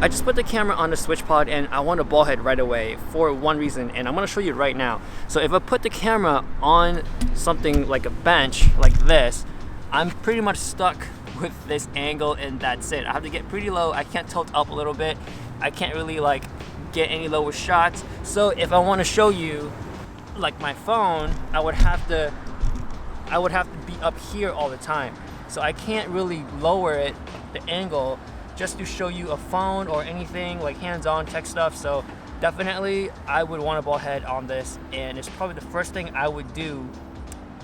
I just put the camera on the SwitchPod and I want a ball head right away for one reason, and I'm gonna show you right now. So if I put the camera on something like a bench like this, I'm pretty much stuck with this angle and that's it. I have to get pretty low. I can't tilt up a little bit. I can't really like get any lower shots. So if I want to show you like my phone, I would have to be up here all the time. So I can't really lower it, the angle, just to show you a phone or anything like hands-on tech stuff. So definitely I would want a ball head on this, and it's probably the first thing I would do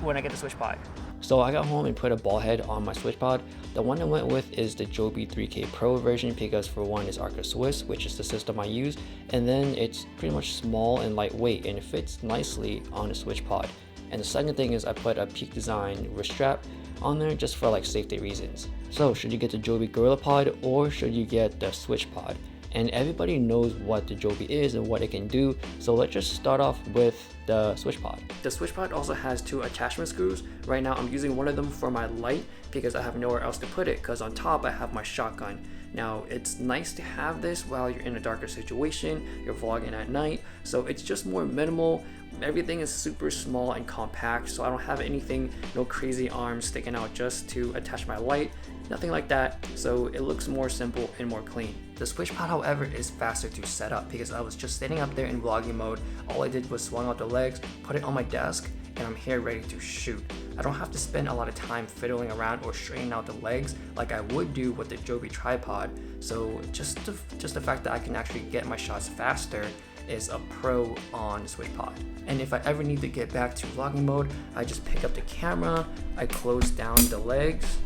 when I get the SwitchPod. So I got home and put a ball head on my SwitchPod. The one I went with is the Joby 3K Pro version because for one it's Arca Swiss, which is the system I use, and then it's pretty much small and lightweight and it fits nicely on a SwitchPod. And the second thing is I put a Peak Design wrist strap on there just for like safety reasons. So should you get the Joby GorillaPod or should you get the SwitchPod? And everybody knows what the Joby is and what it can do, so let's just start off with the SwitchPod. The SwitchPod also has two attachment screws. Right now I'm using one of them for my light because I have nowhere else to put it, because on top I have my shotgun. Now it's nice to have this while you're in a darker situation, you're vlogging at night, so it's just more minimal. Everything is super small and compact, so I don't have anything, no crazy arms sticking out just to attach my light, nothing like that, so it looks more simple and more clean. The SwitchPod, however, is faster to set up because I was just sitting up there in vlogging mode. All I did was swung out the legs, put it on my desk, and I'm here ready to shoot. I don't have to spend a lot of time fiddling around or straightening out the legs like I would do with the Joby tripod, so just the fact that I can actually get my shots faster is a pro on SwitchPod. And if I ever need to get back to vlogging mode, I just pick up the camera, I close down the legs,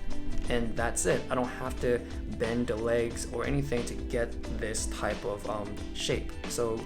and that's it. I don't have to bend the legs or anything to get this type of shape. So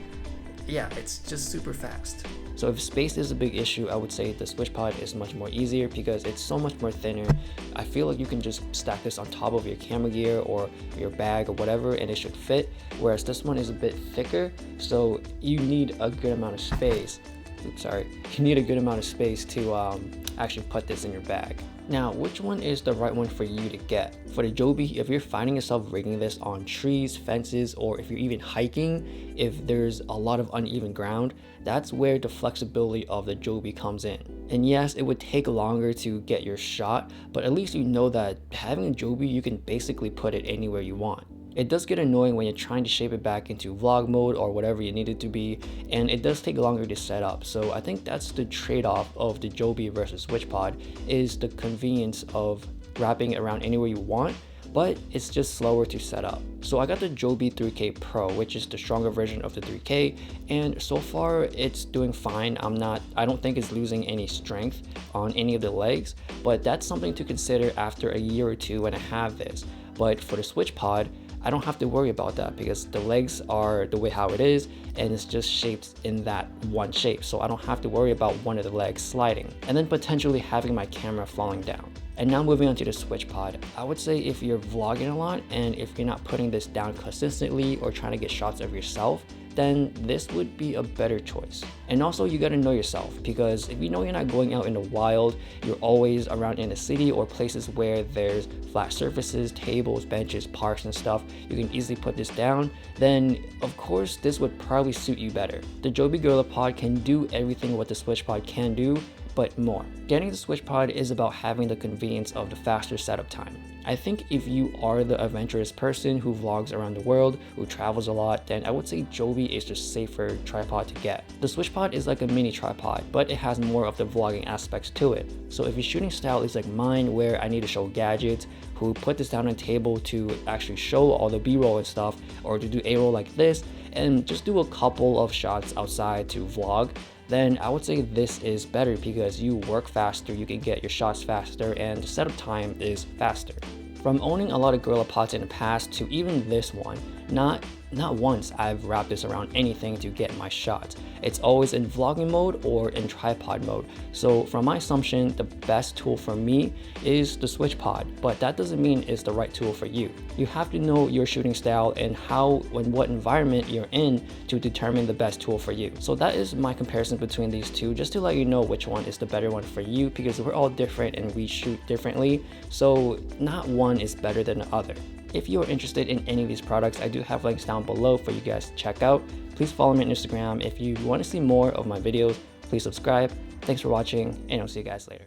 yeah, it's just super fast. So if space is a big issue, I would say the SwitchPod is much more easier because it's so much more thinner. I feel like you can just stack this on top of your camera gear or your bag or whatever and it should fit, whereas this one is a bit thicker, so you need a good amount of space. You need a good amount of space to actually put this in your bag. Now, which one is the right one for you to get? For the Joby, if you're finding yourself rigging this on trees, fences, or if you're even hiking, if there's a lot of uneven ground, that's where the flexibility of the Joby comes in. And yes, it would take longer to get your shot, but at least you know that having a Joby, you can basically put it anywhere you want. It does get annoying when you're trying to shape it back into vlog mode or whatever you need it to be, and it does take longer to set up. So I think that's the trade-off of the Joby versus SwitchPod, is the convenience of wrapping it around anywhere you want, but it's just slower to set up. So I got the Joby 3K Pro, which is the stronger version of the 3K, and so far it's doing fine. I don't think it's losing any strength on any of the legs, but that's something to consider after a year or two when I have this. But for the SwitchPod, I don't have to worry about that because the legs are the way how it is and it's just shaped in that one shape, so I don't have to worry about one of the legs sliding and then potentially having my camera falling down. And now moving on to the SwitchPod, I would say if you're vlogging a lot and if you're not putting this down consistently or trying to get shots of yourself, then this would be a better choice. And also you gotta know yourself, because if you know you're not going out in the wild, you're always around in the city or places where there's flat surfaces, tables, benches, parks and stuff, you can easily put this down, then of course this would probably suit you better. The Joby GorillaPod can do everything what the SwitchPod can do, but more. Getting the SwitchPod is about having the convenience of the faster setup time. I think if you are the adventurous person who vlogs around the world, who travels a lot, then I would say Joby is the safer tripod to get. The SwitchPod is like a mini tripod, but it has more of the vlogging aspects to it. So if your shooting style is like mine, where I need to show gadgets, who put this down on a table to actually show all the B-roll and stuff, or to do A-roll like this, and just do a couple of shots outside to vlog, then I would say this is better because you work faster, you can get your shots faster, and the setup time is faster. From owning a lot of GorillaPods in the past to even this one, not once I've wrapped this around anything to get my shots. It's always in vlogging mode or in tripod mode. So from my assumption, the best tool for me is the SwitchPod, but that doesn't mean it's the right tool for you. You have to know your shooting style and how and what environment you're in to determine the best tool for you. So that is my comparison between these two, just to let you know which one is the better one for you, because we're all different and we shoot differently. So not one is better than the other. if you are interested in any of these products, I do have links down below for you guys to check out. Please follow me on Instagram. If you want to see more of my videos, please subscribe. Thanks for watching, and I'll see you guys later.